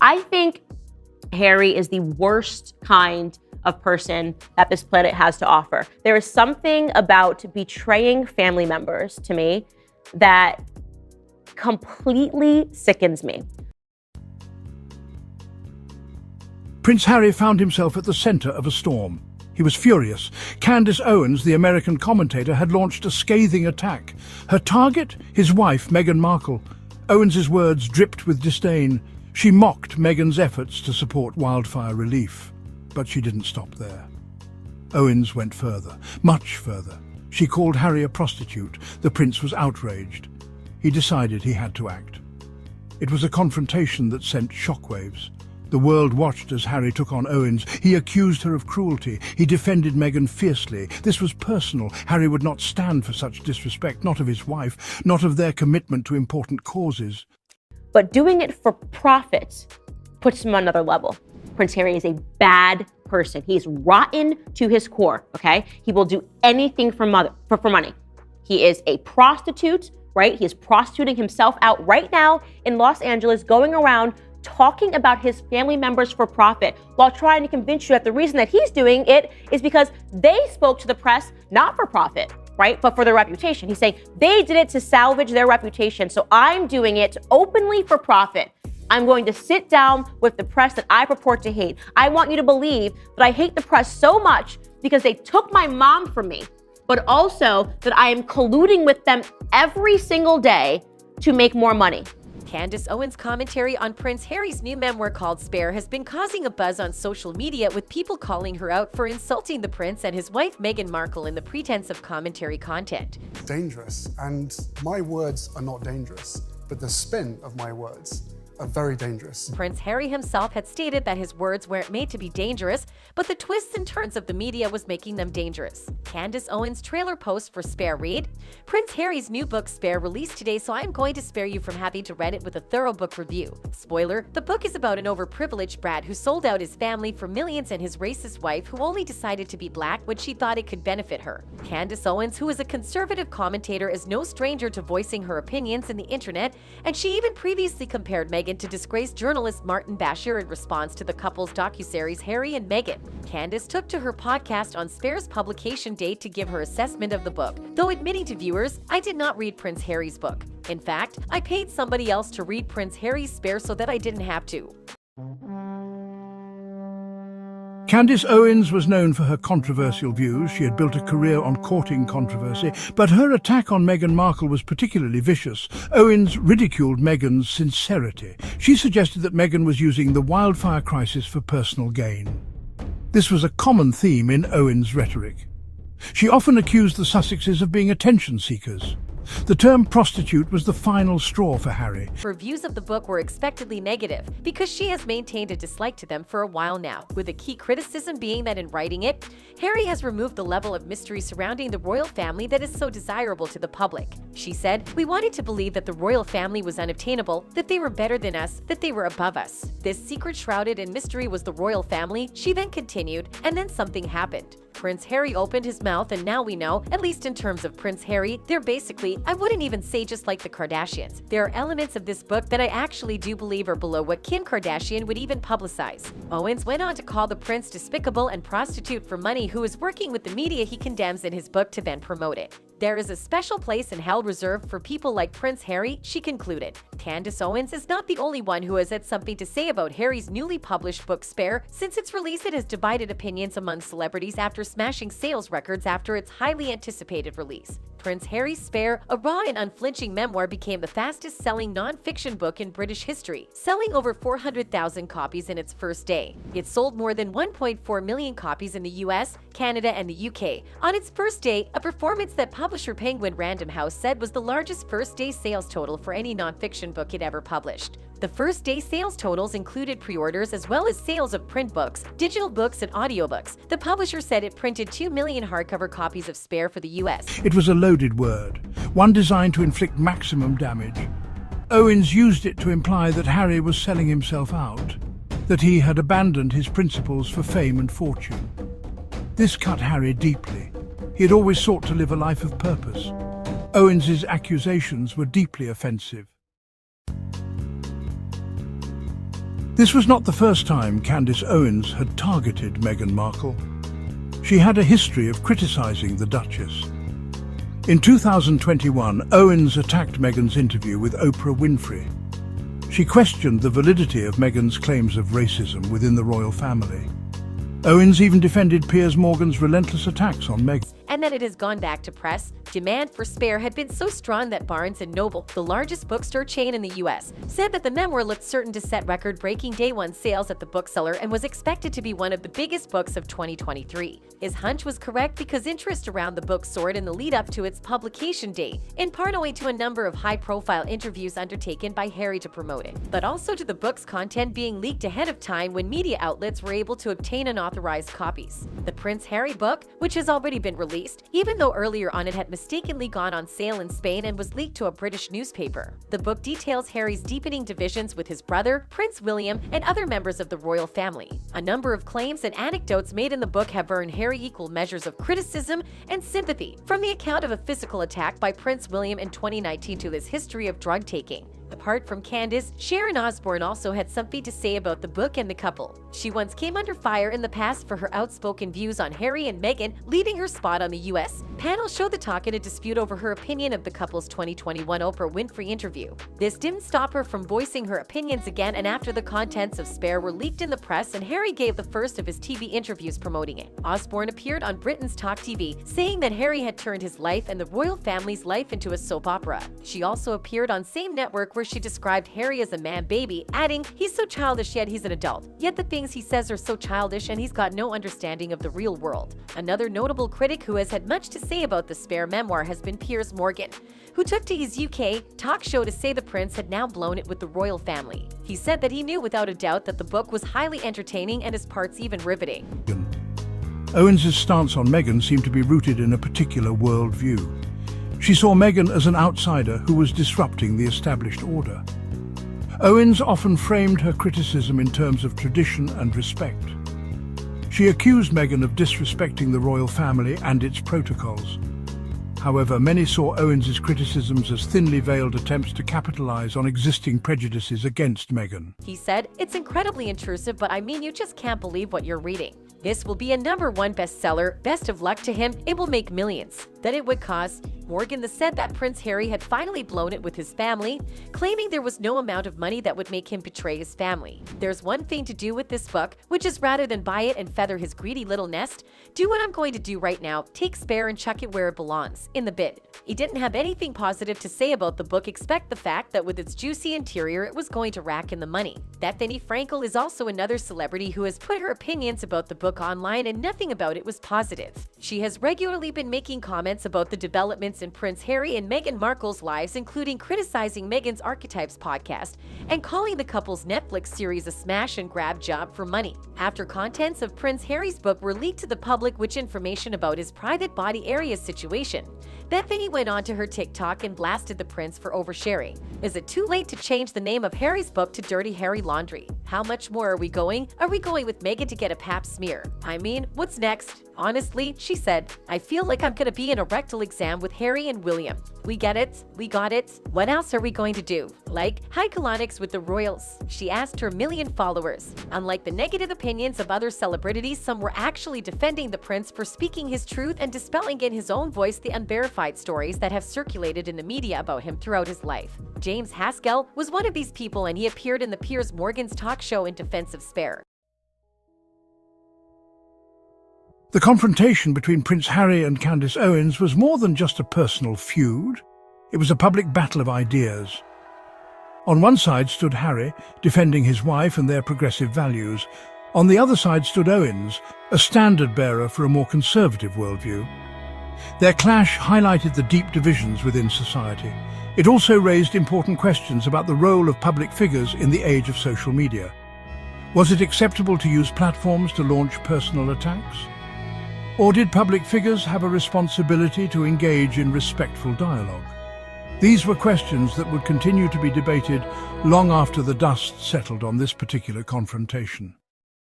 I think Harry is the worst kind of person that this planet has to offer. There is something about betraying family members to me that completely sickens me. Prince Harry found himself at the center of a storm. He was furious. Candace Owens, the American commentator, had launched a scathing attack. Her target? His wife, Meghan Markle. Owens's words dripped with disdain. She mocked Meghan's efforts to support wildfire relief. But she didn't stop there. Owens went further, much further. She called Harry a prostitute. The prince was outraged. He decided he had to act. It was a confrontation that sent shockwaves. The world watched as Harry took on Owens. He accused her of cruelty. He defended Meghan fiercely. This was personal. Harry would not stand for such disrespect, not of his wife, not of their commitment to important causes. But doing it for profit puts him on another level. Prince Harry is a bad person. He's rotten to his core, okay? He will do anything for money. He is a prostitute, right? He is prostituting himself out right now in Los Angeles, going around talking about his family members for profit while trying to convince you that the reason that he's doing it is because they spoke to the press, not for profit, right? But for their reputation. He's saying they did it to salvage their reputation. So I'm doing it openly for profit. I'm going to sit down with the press that I purport to hate. I want you to believe that I hate the press so much because they took my mom from me, but also that I am colluding with them every single day to make more money. Candace Owens' commentary on Prince Harry's new memoir called Spare has been causing a buzz on social media, with people calling her out for insulting the prince and his wife Meghan Markle in the pretense of commentary content. Dangerous, and my words are not dangerous, but the spin of my words are very dangerous. Prince Harry himself had stated that his words weren't made to be dangerous, but the twists and turns of the media was making them dangerous. Candace Owens' trailer post for Spare read, Prince Harry's new book Spare released today, so I'm going to spare you from having to read it with a thorough book review. Spoiler, the book is about an overprivileged brat who sold out his family for millions and his racist wife who only decided to be black when she thought it could benefit her. Candace Owens, who is a conservative commentator, is no stranger to voicing her opinions in the internet, and she even previously compared Meghan to disgraced journalist Martin Bashir in response to the couple's docuseries Harry and Meghan. Candace took to her podcast on Spare's publication date to give her assessment of the book, though admitting to viewers, I did not read Prince Harry's book. In fact, I paid somebody else to read Prince Harry's Spare so that I didn't have to. Candace Owens was known for her controversial views. She had built a career on courting controversy, but her attack on Meghan Markle was particularly vicious. Owens ridiculed Meghan's sincerity. She suggested that Meghan was using the wildfire crisis for personal gain. This was a common theme in Owens' rhetoric. She often accused the Sussexes of being attention seekers. The term prostitute was the final straw for Harry. Her views of the book were expectedly negative because she has maintained a dislike to them for a while now, with a key criticism being that in writing it, Harry has removed the level of mystery surrounding the royal family that is so desirable to the public. She said, "We wanted to believe that the royal family was unobtainable, that they were better than us, that they were above us. This secret shrouded in mystery was the royal family." She then continued, and then something happened. Prince Harry opened his mouth, and now we know, at least in terms of Prince Harry, they're basically, I wouldn't even say just like the Kardashians. There are elements of this book that I actually do believe are below what Kim Kardashian would even publicize. Owens went on to call the prince despicable and prostitute for money, who is working with the media he condemns in his book to then promote it. There is a special place in hell reserved for people like Prince Harry, she concluded. Candace Owens is not the only one who has had something to say about Harry's newly published book Spare. Since its release, it has divided opinions among celebrities after smashing sales records after its highly anticipated release. Prince Harry's Spare, a raw and unflinching memoir, became the fastest-selling non-fiction book in British history, selling over 400,000 copies in its first day. It sold more than 1.4 million copies in the US, Canada, and the UK. On its first day, a performance that publisher Penguin Random House said was the largest first-day sales total for any non-fiction book it ever published. The first-day sales totals included pre-orders as well as sales of print books, digital books, and audiobooks. The publisher said it printed 2 million hardcover copies of Spare for the US. It was a loaded word, one designed to inflict maximum damage. Owens used it to imply that Harry was selling himself out, that he had abandoned his principles for fame and fortune. This cut Harry deeply. He had always sought to live a life of purpose. Owens's accusations were deeply offensive. This was not the first time Candace Owens had targeted Meghan Markle. She had a history of criticizing the Duchess. In 2021, Owens attacked Meghan's interview with Oprah Winfrey. She questioned the validity of Meghan's claims of racism within the royal family. Owens even defended Piers Morgan's relentless attacks on Meghan. And then it has gone back to press. Demand for Spare had been so strong that Barnes & Noble, the largest bookstore chain in the US, said that the memoir looked certain to set record-breaking day-one sales at the bookseller and was expected to be one of the biggest books of 2023. His hunch was correct because interest around the book soared in the lead-up to its publication date, in part owing to a number of high-profile interviews undertaken by Harry to promote it, but also to the book's content being leaked ahead of time when media outlets were able to obtain unauthorized copies. The Prince Harry book, which has already been released, even though earlier on it had mistakenly gone on sale in Spain and was leaked to a British newspaper. The book details Harry's deepening divisions with his brother, Prince William, and other members of the royal family. A number of claims and anecdotes made in the book have earned Harry equal measures of criticism and sympathy, from the account of a physical attack by Prince William in 2019 to his history of drug taking. Apart from Candace, Sharon Osbourne also had something to say about the book and the couple. She once came under fire in the past for her outspoken views on Harry and Meghan, leaving her spot on the U.S. panel showed the talk in a dispute over her opinion of the couple's 2021 Oprah Winfrey interview. This didn't stop her from voicing her opinions again, and after the contents of Spare were leaked in the press and Harry gave the first of his TV interviews promoting it, Osbourne appeared on Britain's Talk TV, saying that Harry had turned his life and the royal family's life into a soap opera. She also appeared on same network where she described Harry as a man-baby, adding, "He's so childish yet he's an adult. Yet the things he says are so childish and he's got no understanding of the real world." Another notable critic who has had much to say about the Spare memoir has been Piers Morgan, who took to his UK talk show to say the prince had now blown it with the royal family. He said that he knew without a doubt that the book was highly entertaining and his parts even riveting. Owens' stance on Meghan seemed to be rooted in a particular worldview. She saw Meghan as an outsider who was disrupting the established order. Owens often framed her criticism in terms of tradition and respect. She accused Meghan of disrespecting the royal family and its protocols. However, many saw Owens' criticisms as thinly veiled attempts to capitalize on existing prejudices against Meghan. He said, "It's incredibly intrusive, but I mean, you just can't believe what you're reading. This will be a #1 bestseller. Best of luck to him. It will make millions." That it would cost. Morgan said that Prince Harry had finally blown it with his family, claiming there was no amount of money that would make him betray his family. "There's one thing to do with this book, which is rather than buy it and feather his greedy little nest, do what I'm going to do right now, take Spare and chuck it where it belongs, in the bin." He didn't have anything positive to say about the book except the fact that with its juicy interior it was going to rack in the money. Bethany Frankel is also another celebrity who has put her opinions about the book online and nothing about it was positive. She has regularly been making comments about the developments in Prince Harry and Meghan Markle's lives, including criticizing Meghan's Archetypes podcast and calling the couple's Netflix series a smash and grab job for money. After contents of Prince Harry's book were leaked to the public, which information about his private body area situation, Bethany went on to her TikTok and blasted the prince for oversharing. Is it too late to change the name of Harry's book to Dirty Harry Laundry? How much more are we going? Are we going with Meghan to get a pap smear? I mean, what's next? Honestly, she said, "I feel like I'm gonna be in a rectal exam with Harry and William. We get it. We got it. What else are we going to do? Like, high colonics with the royals?" She asked her million followers. Unlike the negative opinions of other celebrities, some were actually defending the prince for speaking his truth and dispelling in his own voice the unverified stories that have circulated in the media about him throughout his life. James Haskell was one of these people, and he appeared in the Piers Morgan's talk show in defense of Spare. The confrontation between Prince Harry and Candace Owens was more than just a personal feud. It was a public battle of ideas. On one side stood Harry, defending his wife and their progressive values. On the other side stood Owens, a standard-bearer for a more conservative worldview. Their clash highlighted the deep divisions within society. It also raised important questions about the role of public figures in the age of social media. Was it acceptable to use platforms to launch personal attacks? Or did public figures have a responsibility to engage in respectful dialogue? These were questions that would continue to be debated long after the dust settled on this particular confrontation.